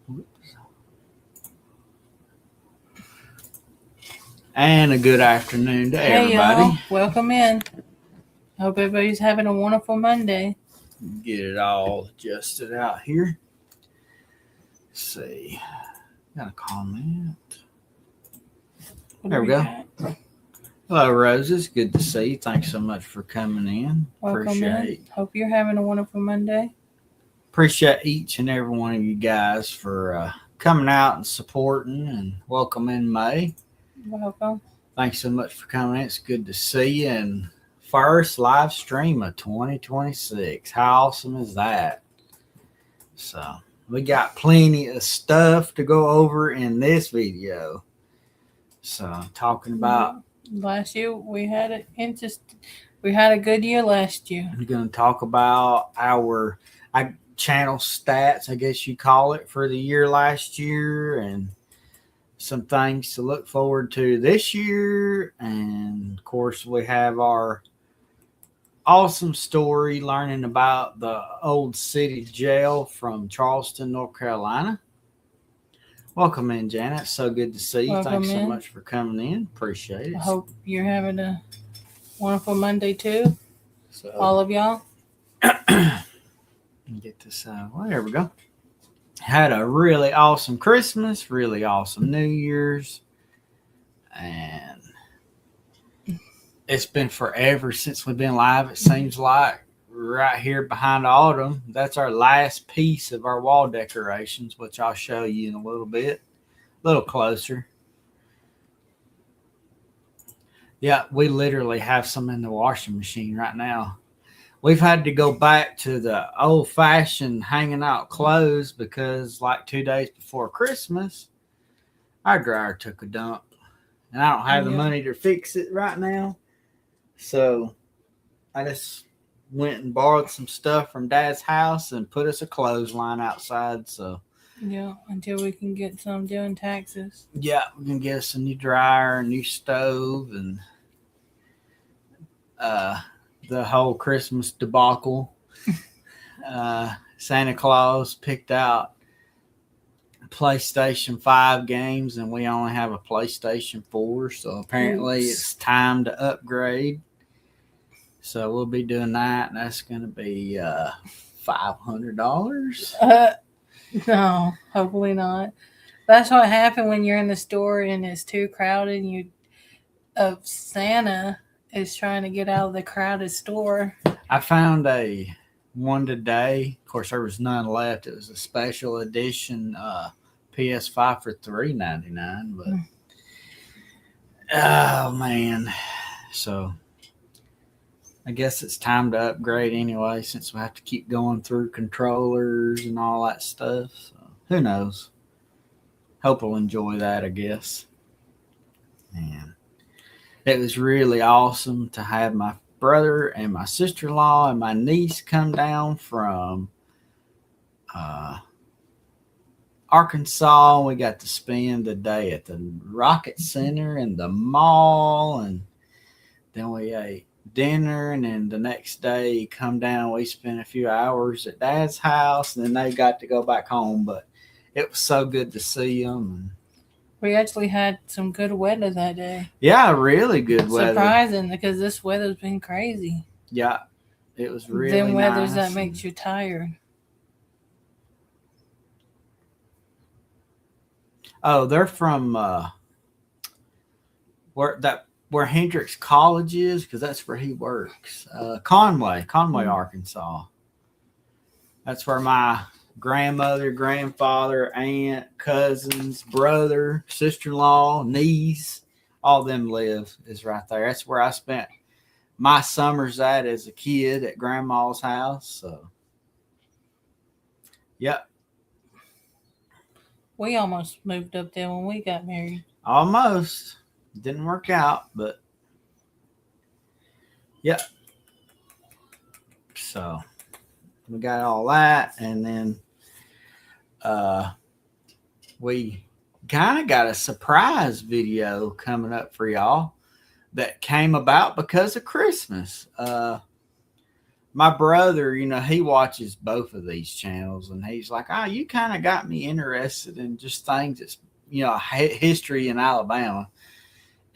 Whoops. And a good afternoon to Hey everybody. y'all, welcome in. Hope everybody's having a wonderful Monday. Get it all adjusted out here. Let's see. Got a comment. What There do we go. got? Hello, Roses. Good to see you. Thanks so much for coming in. Welcome in. Hope you're having a wonderful Monday. Appreciate each and every one of you guys for coming out and supporting, and welcome in May. Welcome. Thanks so much for coming in. It's good to see you. And first live stream of 2026. How awesome is that? So we got plenty of stuff to go over in this video. So talking about last year we had a good year last year. I'm going to talk about our channel stats, I guess you call it, for the year last year, and some things to look forward to this year. And of course, we have our awesome story learning about the old city jail from Charleston, North Carolina. Welcome in, Janet. So good to see you. Welcome Thanks so in. much for coming in. Appreciate it. I hope you're having a wonderful Monday too. So, all of y'all. Get this well, there we go. Had a really awesome Christmas, really awesome New Year's, and it's been forever since we've been live. It seems like right here behind Autumn, that's our last piece of our wall decorations, which I'll show you in a little bit, a little closer. Yeah, we literally have some in the washing machine right now. We've had to go back to the old-fashioned hanging out clothes because like 2 days before Christmas, our dryer took a dump. And I don't have the money to fix it right now. So I just went and borrowed some stuff from Dad's house and put us a clothesline outside. So yeah, until we can get some doing taxes. Yeah, we can get us a new dryer, a new stove, and the whole Christmas debacle. Santa Claus picked out PlayStation 5 games, and we only have a PlayStation 4, so apparently it's time to upgrade. So we'll be doing that, and that's going to be $500. No, hopefully not. That's what happened when you're in the store and it's too crowded. Santa is trying to get out of the crowded store. I found a one today. Of course, there was none left. It was a special edition PS5 for $3.99. But oh man, so I guess it's time to upgrade anyway, since we have to keep going through controllers and all that stuff. So who knows? Hope we'll enjoy that, I guess. And it was really awesome to have my brother and my sister-in-law and my niece come down from Arkansas. We got to spend the day at the Rocket Center and the mall, and then we ate dinner, and then the next day come down, we spent a few hours at Dad's house, and then they got to go back home. But it was so good to see them. We actually had some good weather that day. Yeah, really good weather. Surprising, because this weather's been crazy. Yeah, it was really Them weathers nice. That makes you tired. Oh, they're from where Hendrix College is, because that's where he works. Conway, Arkansas. That's where my grandmother, grandfather, aunt, cousins, brother, sister-in-law, niece, all them live, is right there. That's where I spent my summers at as a kid, at grandma's house. So yep. We almost moved up there when we got married. Almost. Didn't work out, but yep. So we got all that, and then we kind of got a surprise video coming up for y'all that came about because of Christmas. my brother, he watches both of these channels, and he's like, "Oh, you kind of got me interested in just things that's history in Alabama."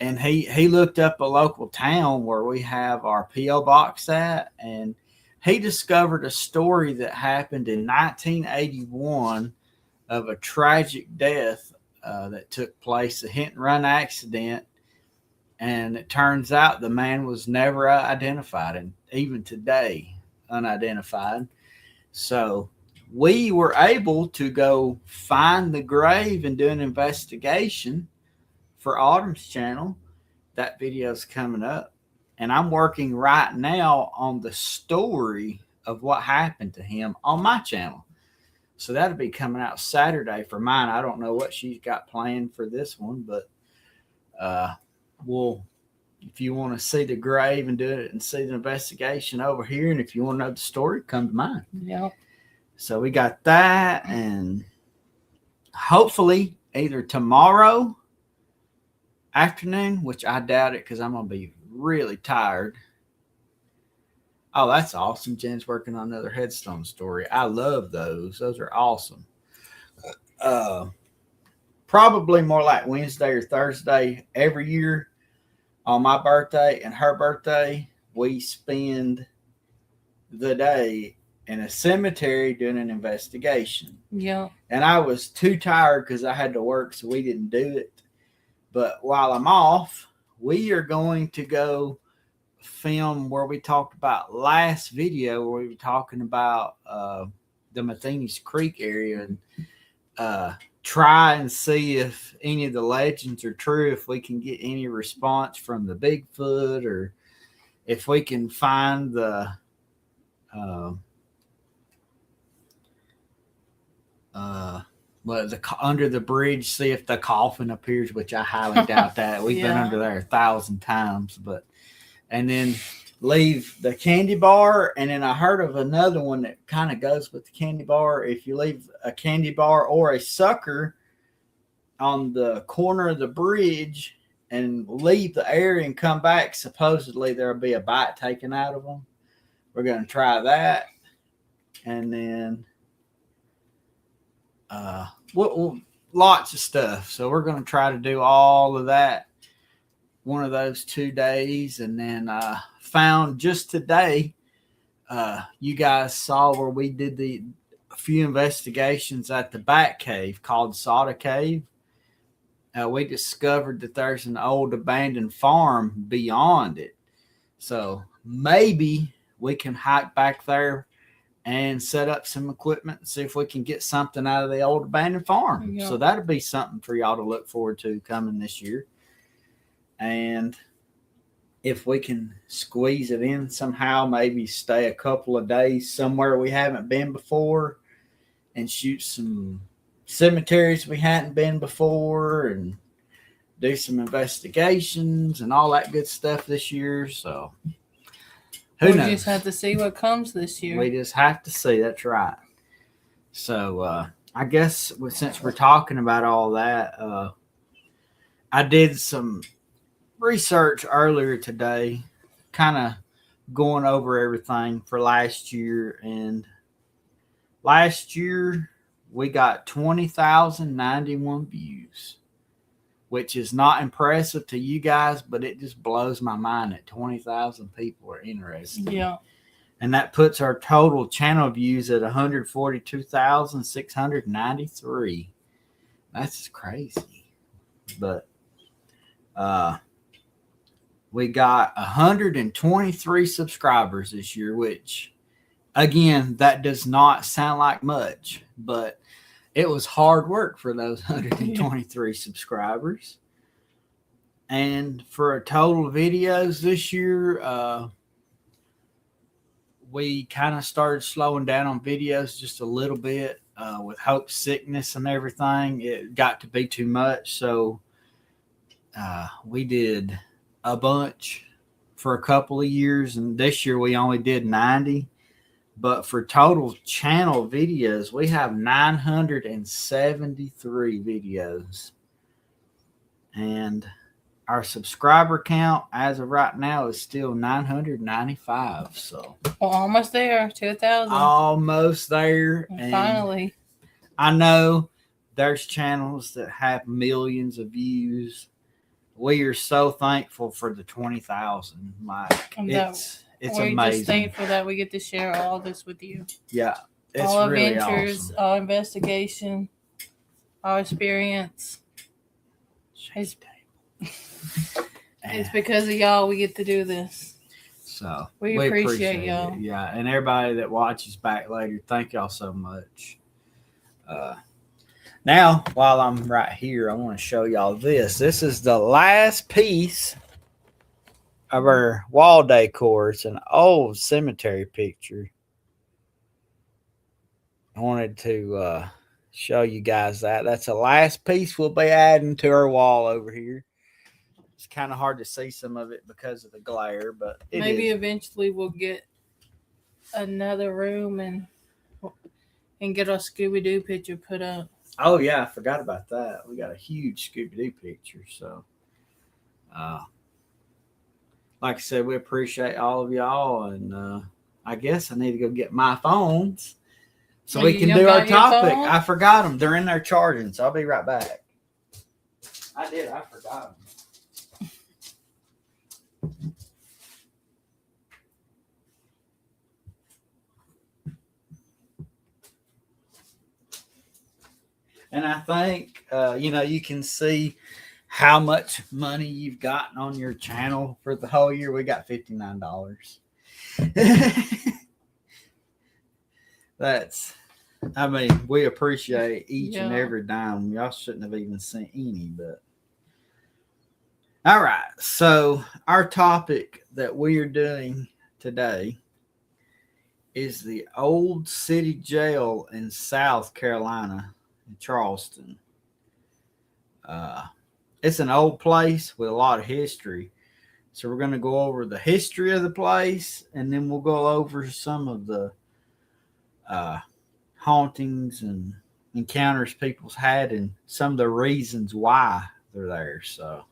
And he looked up a local town where we have our PO box at, and he discovered a story that happened in 1981 of a tragic death that took place, a hit and run accident. And it turns out the man was never identified, and even today, unidentified. So we were able to go find the grave and do an investigation for Autumn's channel. That video's coming up. And I'm working right now on the story of what happened to him on my channel. So that'll be coming out Saturday for mine. I don't know what she's got planned for this one, but if you want to see the grave and do it and see the investigation over here, and if you want to know the story, come to mine. Yep. So we got that, and hopefully either tomorrow afternoon, which I doubt it because I'm going to be really tired. Oh, that's awesome. Jen's working on another headstone story. I love those. Those are awesome. Probably more like Wednesday or Thursday every year on my birthday and her birthday. We spend the day in a cemetery doing an investigation. Yeah. And I was too tired because I had to work, so we didn't do it. But while I'm off, we are going to go film where we talked about last video, where we were talking about the Matheny's Creek area, and try and see if any of the legends are true, if we can get any response from the Bigfoot, or if we can find the under the bridge, see if the coffin appears, which I highly doubt that. We've been under there 1,000 times, and then leave the candy bar. And then I heard of another one that kind of goes with the candy bar. If you leave a candy bar or a sucker on the corner of the bridge and leave the area and come back, supposedly there'll be a bite taken out of them. We're going to try that. And then lots of stuff. So we're going to try to do all of that one of those 2 days. And then found just today, you guys saw where we did a few investigations at the back cave called Soda Cave. We discovered that there's an old abandoned farm beyond it. So maybe we can hike back there and set up some equipment and see if we can get something out of the old abandoned farm. Yeah. So that'll be something for y'all to look forward to coming this year. And if we can squeeze it in somehow, maybe stay a couple of days somewhere we haven't been before and shoot some cemeteries we hadn't been before and do some investigations and all that good stuff this year. So who knows? We just have to see what comes this year. We just have to see. That's right. So I guess since we're talking about all that, I did some research earlier today, kind of going over everything for last year. And last year we got 20,091 views, which is not impressive to you guys, but it just blows my mind that 20,000 people are interested. Yeah. And that puts our total channel views at 142,693. That's just crazy. But we got 123 subscribers this year, which, again, that does not sound like much, but it was hard work for those 123 subscribers. And for a total of videos this year, we kind of started slowing down on videos just a little bit with Hope's sickness and everything. It got to be too much. So we did a bunch for a couple of years. And this year we only did 90. But for total channel videos, we have 973 videos. And our subscriber count as of right now is still 995. So Well, almost there, 2,000. almost there. And Finally. I know there's channels that have millions of views. We are so thankful for the 20,000. Like it's we're amazing. Just thankful that we get to share all this with you. Yeah, it's all really adventures, awesome. all investigation, all experience. It's because of y'all we get to do this. So we appreciate y'all. It. Yeah, and everybody that watches back later, thank y'all so much. Now, while I'm right here, I want to show y'all this. This is the last piece of our wall decor. It's an old cemetery picture. I wanted to show you guys that. That's the last piece we'll be adding to our wall over here. It's kind of hard to see some of it because of the glare, but maybe eventually we'll get another room and get our Scooby-Doo picture put up. Oh yeah, I forgot about that. We got a huge Scooby-Doo picture. So, like I said, we appreciate all of y'all, and I guess I need to go get my phones so we can do our topic. I forgot them. They're in there charging, so I'll be right back. I forgot them. And I think, you can see how much money you've gotten on your channel for the whole year. We got $59. We appreciate each and every dime. Y'all shouldn't have even sent any, but. All right. So our topic that we are doing today is the old city jail in South Carolina. Charleston. It's an old place with a lot of history. So we're going to go over the history of the place, and then we'll go over some of the hauntings and encounters people's had and some of the reasons why they're there. So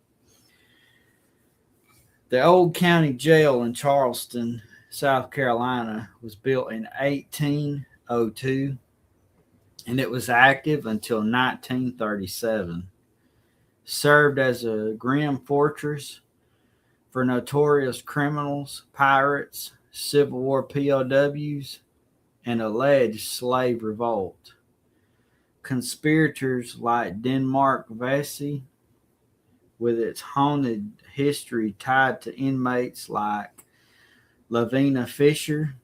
the old county jail in Charleston, South Carolina, was built in 1802. And it was active until 1937. Served as a grim fortress for notorious criminals, pirates, Civil War POWs, and alleged slave revolt. Conspirators like Denmark Vesey, with its haunted history tied to inmates like Lavina Fisher,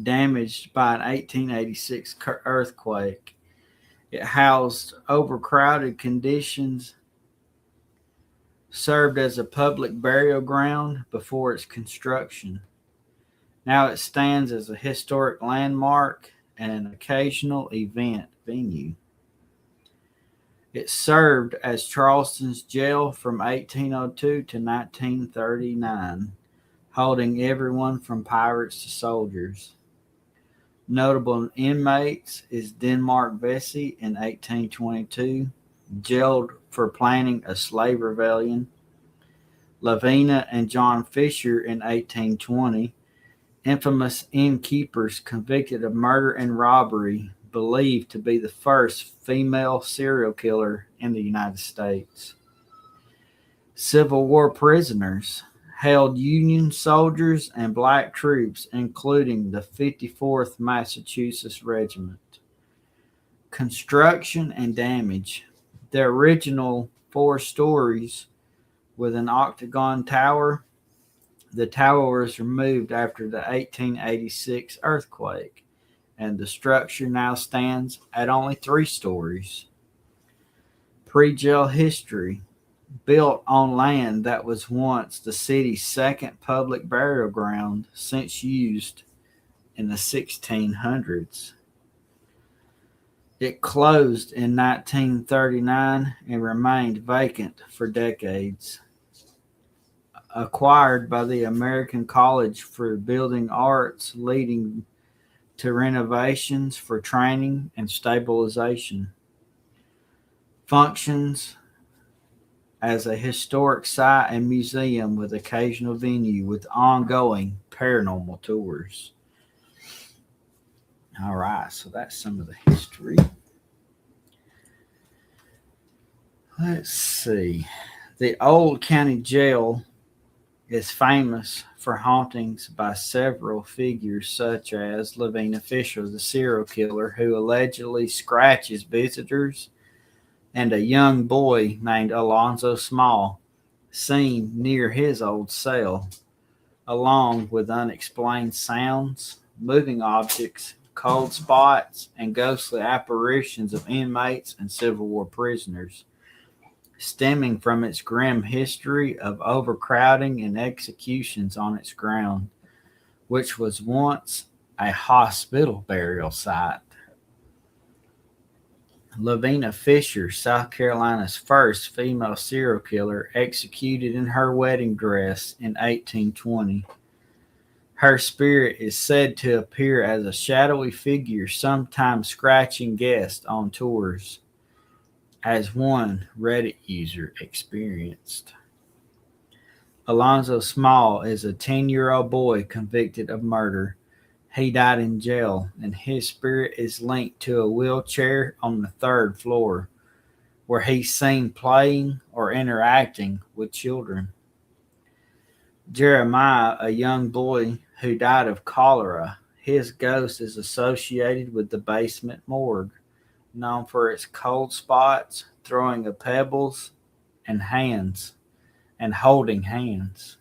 damaged by an 1886 earthquake. It housed overcrowded conditions, served as a public burial ground before its construction. Now it stands as a historic landmark and an occasional event venue. It served as Charleston's jail from 1802 to 1939, holding everyone from pirates to soldiers. Notable inmates is Denmark Vesey in 1822, jailed for planning a slave rebellion. Lavina and John Fisher in 1820, infamous innkeepers convicted of murder and robbery, believed to be the first female serial killer in the United States. Civil War prisoners held Union soldiers and black troops, including the 54th Massachusetts Regiment. Construction and damage. The original 4 stories with an octagon tower. The tower was removed after the 1886 earthquake, and the structure now stands at only 3 stories. Pre-jail history. Built on land that was once the city's second public burial ground, since used in the 1600s. It closed in 1939 and remained vacant for decades. Acquired by the American College for Building Arts, leading to renovations for training and stabilization. Functions as a historic site and museum with occasional venue with ongoing paranormal tours. All right, so that's some of the history. Let's see. The old county jail is famous for hauntings by several figures, such as Lavina Fisher, the serial killer who allegedly scratches visitors, and a young boy named Alonzo Small, seen near his old cell, along with unexplained sounds, moving objects, cold spots, and ghostly apparitions of inmates and Civil War prisoners, stemming from its grim history of overcrowding and executions on its ground, which was once a hospital burial site. Lavina Fisher, South Carolina's first female serial killer, executed in her wedding dress in 1820. Her spirit is said to appear as a shadowy figure, sometimes scratching guests on tours, as one Reddit user experienced. Alonzo Small is a 10-year-old boy convicted of murder. He died in jail, and his spirit is linked to a wheelchair on the third floor, where he's seen playing or interacting with children. Jeremiah, a young boy who died of cholera, his ghost is associated with the basement morgue, known for its cold spots, throwing of pebbles, and holding hands.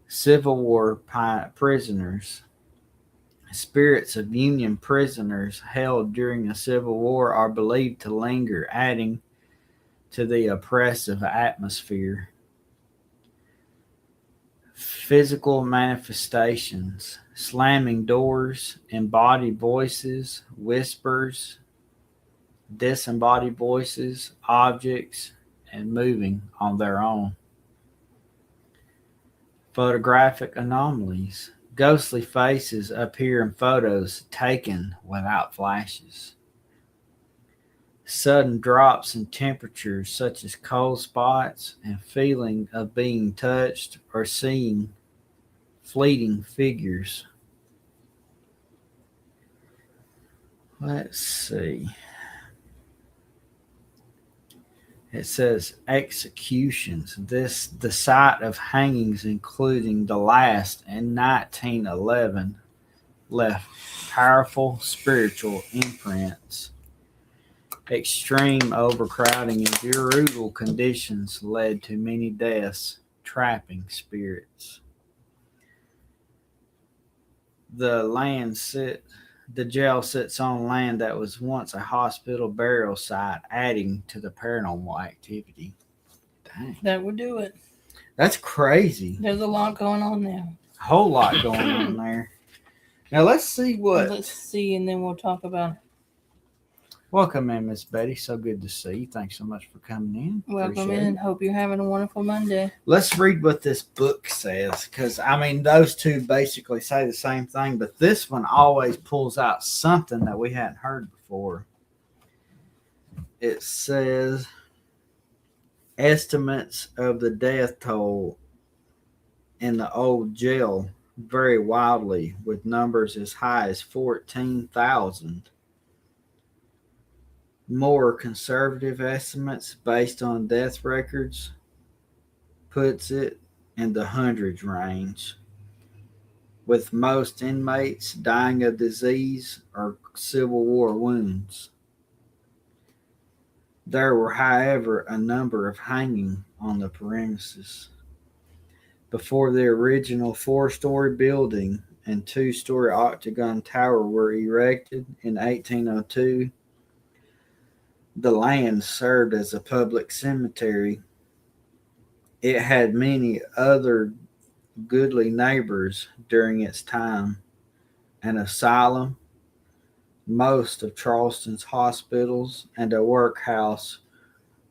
Civil War prisoners. Spirits of Union prisoners held during the Civil War are believed to linger, adding to the oppressive atmosphere. Physical manifestations, slamming doors, embodied voices, whispers, disembodied voices, objects, and moving on their own. Photographic anomalies. Ghostly faces appear in photos taken without flashes. Sudden drops in temperatures such as cold spots and feeling of being touched or seeing fleeting figures. Let's see. It says executions. The site of hangings, including the last in 1911, left powerful spiritual imprints. Extreme overcrowding and brutal conditions led to many deaths, trapping spirits. The jail sits on land that was once a hospital burial site, adding to the paranormal activity. Dang. That would do it. That's crazy. There's a lot going on there. A whole lot going on there. Now let's see what. Let's see, and then we'll talk about it. Welcome in, Miss Betty. So good to see you. Thanks so much for coming in. Welcome Appreciate in. it. Hope you're having a wonderful Monday. Let's read what this book says, because those two basically say the same thing, but this one always pulls out something that we hadn't heard before. It says estimates of the death toll in the old jail vary wildly, with numbers as high as 14,000. More conservative estimates based on death records puts it in the hundreds range, with most inmates dying of disease or Civil War wounds. There were, however, a number of hangings on the premises. Before the original 4-story building and 2-story octagon tower were erected in 1802, the land served as a public cemetery. It had many other goodly neighbors during its time: an asylum, most of Charleston's hospitals, and a workhouse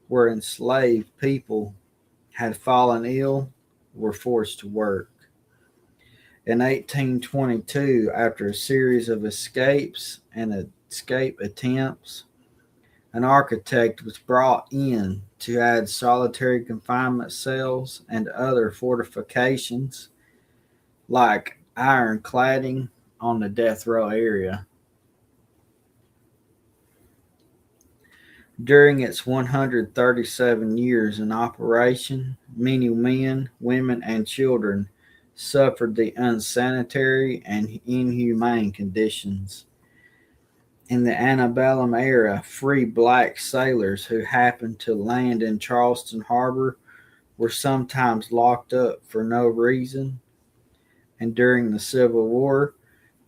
where enslaved people had fallen ill or were forced to work. In 1822, after a series of escapes and escape attempts, An architect was brought in to add solitary confinement cells and other fortifications like iron cladding on the death row area. During its 137 years in operation, many men, women, and children suffered the unsanitary and inhumane conditions. In the antebellum era, free black sailors who happened to land in Charleston Harbor were sometimes locked up for no reason, and during the Civil War,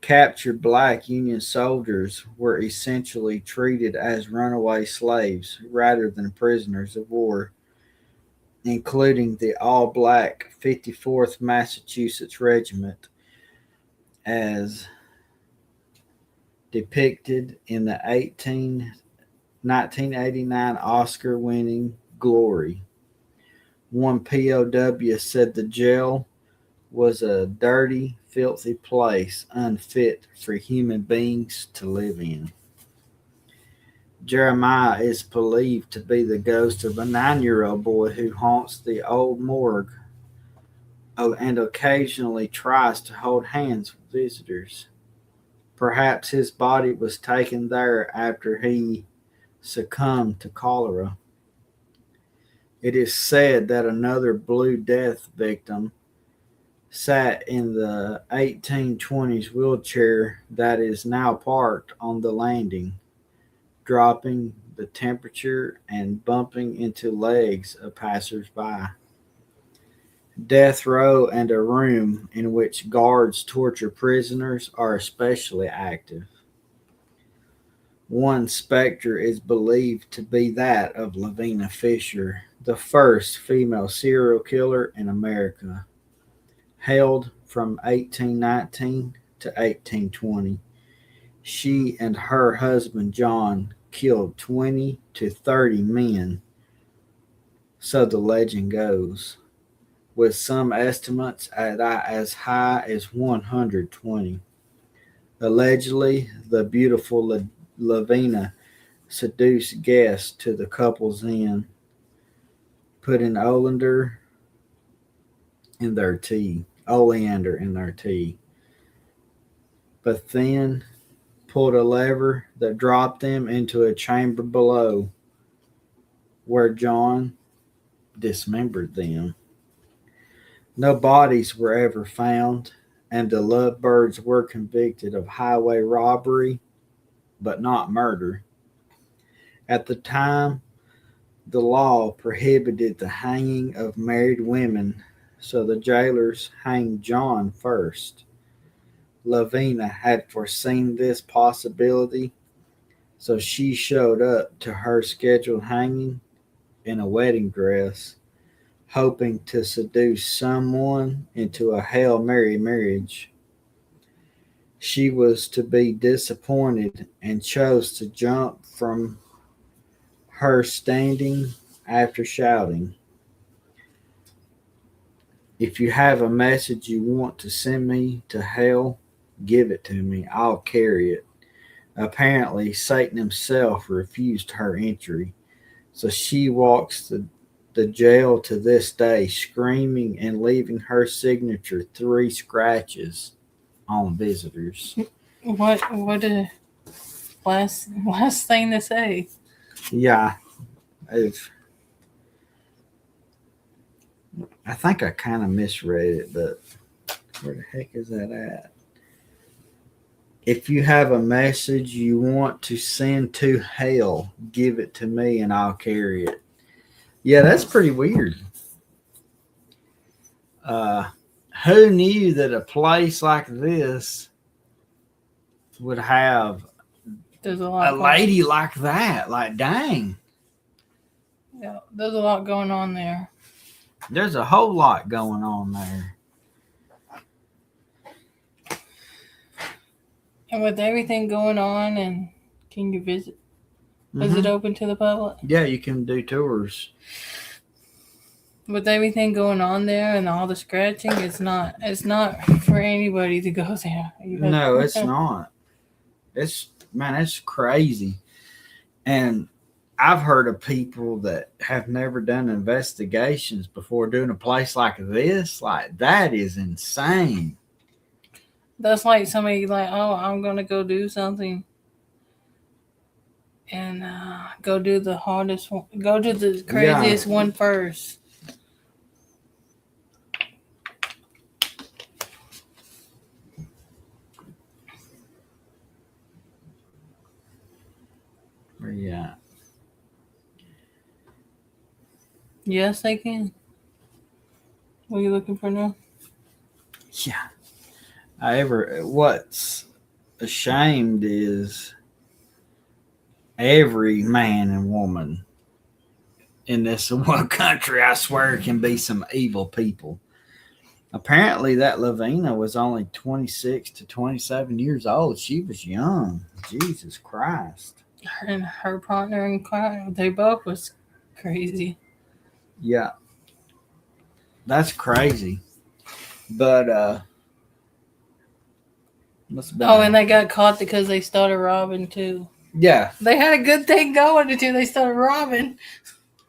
captured black Union soldiers were essentially treated as runaway slaves rather than prisoners of war, including the all black 54th Massachusetts Regiment, as depicted in the 1989 Oscar winning Glory. One POW said the jail was a dirty, filthy place unfit for human beings to live in. Jeremiah is believed to be the ghost of a 9-year-old boy who haunts the old morgue and occasionally tries to hold hands with visitors. Perhaps his body was taken there after he succumbed to cholera. It is said that another Blue Death victim sat in the 1820s wheelchair that is now parked on the landing, dropping the temperature and bumping into legs of passers-by. Death row and a room in which guards torture prisoners are especially active. One specter is believed to be that of Lavina Fisher, the first female serial killer in America, hailed from 1819 to 1820. She and her husband John killed 20 to 30 men, so the legend goes, with some estimates at as high as 120. Allegedly, the beautiful Lavina seduced guests to the couple's inn, putting oleander in their tea, but then pulled a lever that dropped them into a chamber below, where John dismembered them. No bodies were ever found, and the lovebirds were convicted of highway robbery, but not murder. At the time, the law prohibited the hanging of married women, so the jailers hanged John first. Lavina had foreseen this possibility, so she showed up to her scheduled hanging in a wedding dress, hoping to seduce someone into a Hail Mary marriage. She was to be disappointed and chose to jump from her standing after shouting, "If you have a message you want to send me to hell, give it to me. I'll carry it." Apparently, Satan himself refused her entry, so she walks the jail to this day, screaming and leaving her signature 3 scratches on visitors. What a last thing to say. Yeah, I think I kind of misread it, but where the heck is that at? If you have a message you want to send to hell, give it to me and I'll carry it. Yeah, that's pretty weird. Who knew that a place like this would have There's a lot. a lady like that? Like, dang. Yeah, there's a lot going on there. There's a whole lot going on there. And with everything going on, and can you visit? Is it open to the public? Yeah, you can do tours. With everything going on there and all the scratching, it's not for anybody to go there. No, it's not. It's crazy. And I've heard of people that have never done investigations before doing a place like this. Like, that is insane. That's like somebody like, oh, I'm gonna go do something, and go do the hardest one. Go to the craziest one first. Where you at? Yes, they can. What are you looking for now? Yeah. What's ashamed is every man and woman in this one country, I swear, can be some evil people. Apparently, that Lavina was only 26 to 27 years old. She was young. Jesus Christ. Her and her partner in crime, they both was crazy. Yeah. That's crazy. But, and they got caught because they started robbing too. Yeah. They had a good thing going until they started robbing.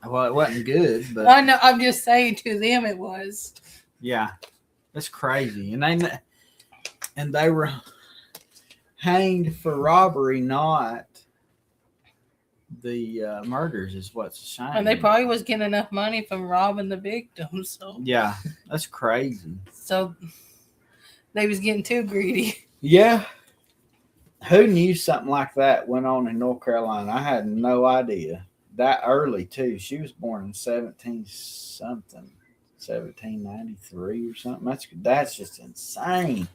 Well, it wasn't good, but I know. I'm just saying, to them it was. Yeah, that's crazy. And they were hanged for robbery, not the murders, is what's a shame. And they probably was getting enough money from robbing the victims. So yeah, that's crazy. So they was getting too greedy. Yeah. Who knew something like that went on in North Carolina? I had no idea. That early too. She was born in 1793 or something. That's just insane.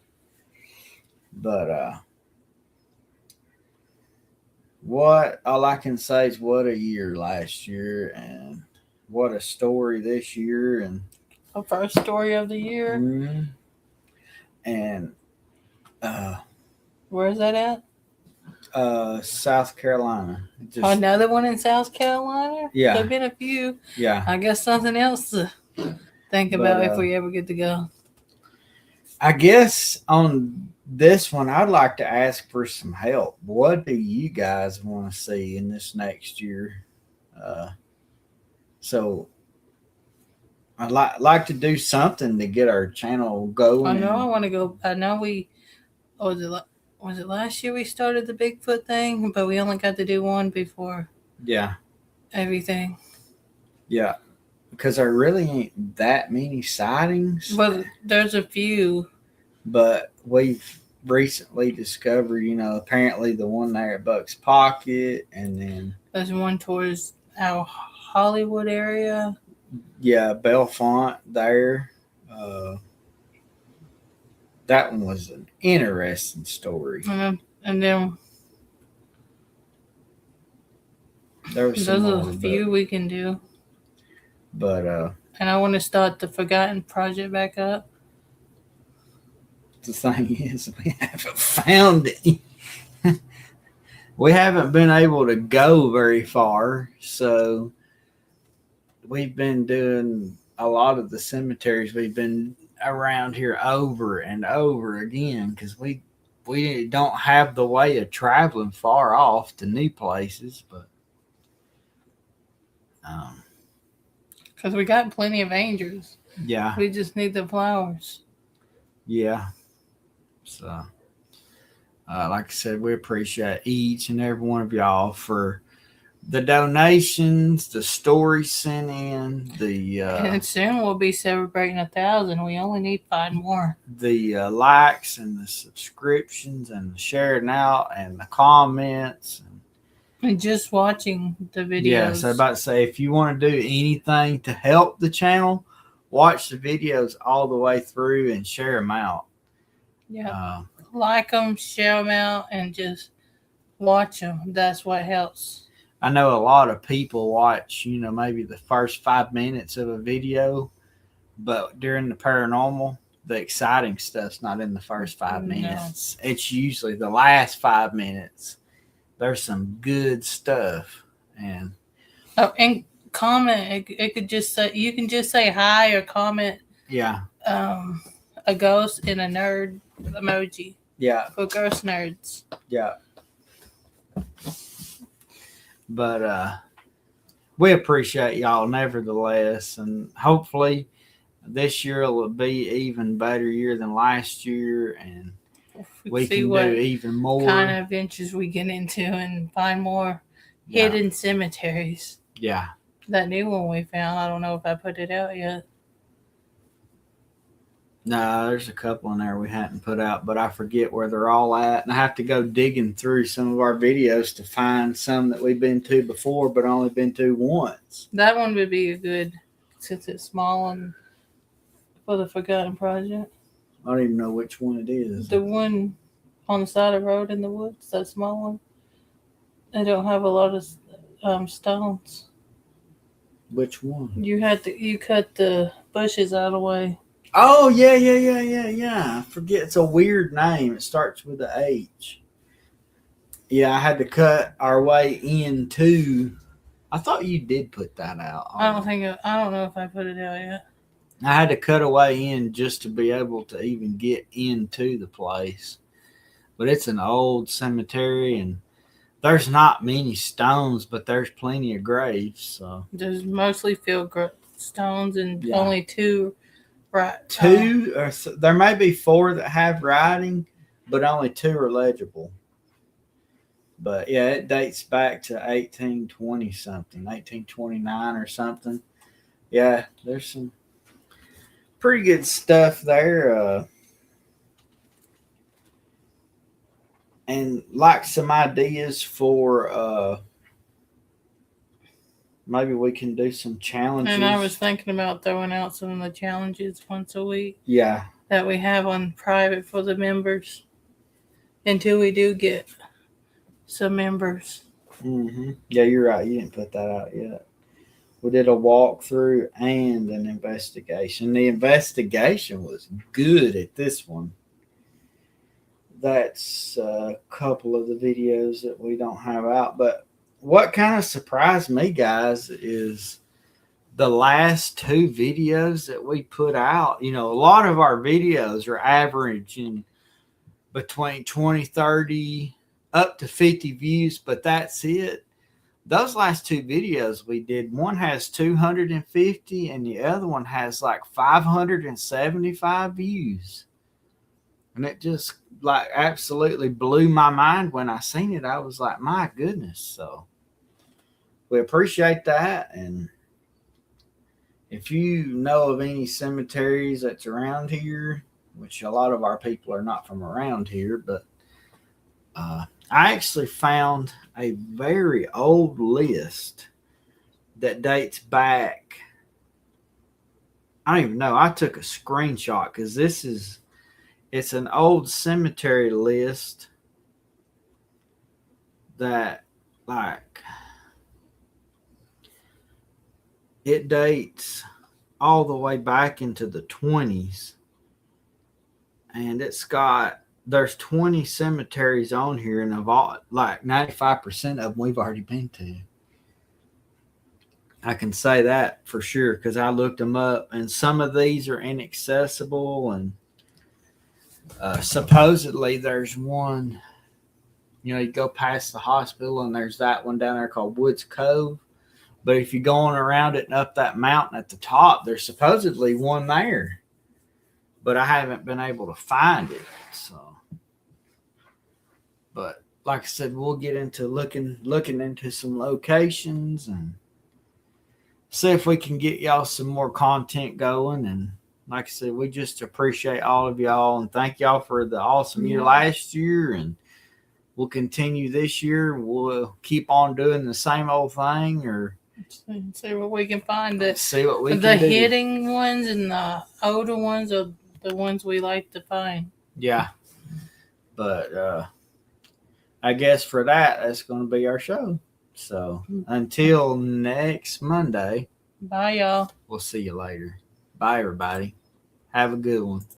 But all I can say is what a year last year, and what a story this year, and our first story of the year. Mm-hmm. And where's that at? South Carolina. Another one in South Carolina? Yeah. There've been a few. Yeah. I guess something else to think about if we ever get to go. I guess on this one, I'd like to ask for some help. What do you guys want to see in this next year? So I'd like to do something to get our channel going. I know I want to go. I know was it last year we started the Bigfoot thing, but we only got to do one before. Yeah. Everything. Yeah. Because there really ain't that many sightings. Well, there's a few. But we've recently discovered, apparently the one there at Buck's Pocket, and then there's one towards our Hollywood area. Yeah, Belfont there. That one was an interesting story. And then there was there's a few we can do. But and I want to start the Forgotten Project back up. The thing is, we haven't found it. We haven't been able to go very far, so we've been doing a lot of the cemeteries. We've been around here over and over again because we don't have the way of traveling far off to new places, but because we got plenty of angels. Yeah, we just need the flowers. Yeah. So, like I said, we appreciate each and every one of y'all for the donations, the stories sent in, and soon we'll be celebrating 1,000. We only need 5 more. The likes and the subscriptions and the sharing out and the comments and just watching the videos. Yeah, so I'm about to say, if you want to do anything to help the channel, watch the videos all the way through and share them out. Yeah, like them, share them out, and just watch them. That's what helps. I know a lot of people watch, maybe the first 5 minutes of a video, but during the paranormal, the exciting stuff's not in the first 5 minutes. No. It's usually the last 5 minutes. There's some good stuff. And comment. It could just say, you can just say hi or comment. Yeah. A ghost and a nerd emoji. Yeah. For ghost nerds. Yeah. But we appreciate y'all nevertheless, and hopefully this year will be even better year than last year, and we See can what do even more. kind of ventures we get into and find more hidden cemeteries. Yeah. That new one we found, I don't know if I put it out yet. No, there's a couple in there we hadn't put out, but I forget where they're all at. And I have to go digging through some of our videos to find some that we've been to before, but only been to once. That one would be a good, since it's small, and for the Forgotten Project. I don't even know which one it is. The one on the side of the road in the woods, that small one. They don't have a lot of stones. Which one? You cut the bushes out of the way. Oh, yeah. I forget. It's a weird name. It starts with an H. Yeah, I had to cut our way into. I thought you did put that out. I don't know if I put it out yet. I had to cut a way in just to be able to even get into the place. But it's an old cemetery, and there's not many stones, but there's plenty of graves. So there's mostly filled stones, and only two. Right. Two, or there may be four that have writing, but only two are legible. But yeah, it dates back to 1820 something, 1829 or something. Yeah, there's some pretty good stuff there. And like some ideas for maybe we can do some challenges. And I was thinking about throwing out some of the challenges once a week. Yeah. That we have on private for the members until we do get some members. Mm-hmm. Yeah, you're right. You didn't put that out yet. We did a walkthrough and an investigation. The investigation was good at this one. That's a couple of the videos that we don't have out, but what kind of surprised me, guys, is the last two videos that we put out. You know, a lot of our videos are averaging between 20, 30, up to 50 views, but that's it. Those last two videos we did, one has 250 and the other one has like 575 views. And it just like absolutely blew my mind when I seen it. I was like, my goodness. So we appreciate that. And if you know of any cemeteries that's around here, which a lot of our people are not from around here, but I actually found a very old list that dates back. I don't even know. I took a screenshot because it's an old cemetery list that like it dates all the way back into the 20s, and there's 20 cemeteries on here, and of all, like 95% of them we've already been to. I can say that for sure because I looked them up, and some of these are inaccessible, and supposedly there's one, you go past the hospital and there's that one down there called Woods Cove. But if you're going around it and up that mountain at the top, there's supposedly one there. But I haven't been able to find it. So, but like I said, we'll get into looking into some locations and see if we can get y'all some more content going. And like I said, we just appreciate all of y'all and thank y'all for the awesome year last year. And we'll continue this year. We'll keep on doing the same old thing, or see what we can find. See what we can do. The hidden ones and the older ones are the ones we like to find. Yeah. But I guess for that's going to be our show. So until next Monday. Bye, y'all. We'll see you later. Bye, everybody. Have a good one.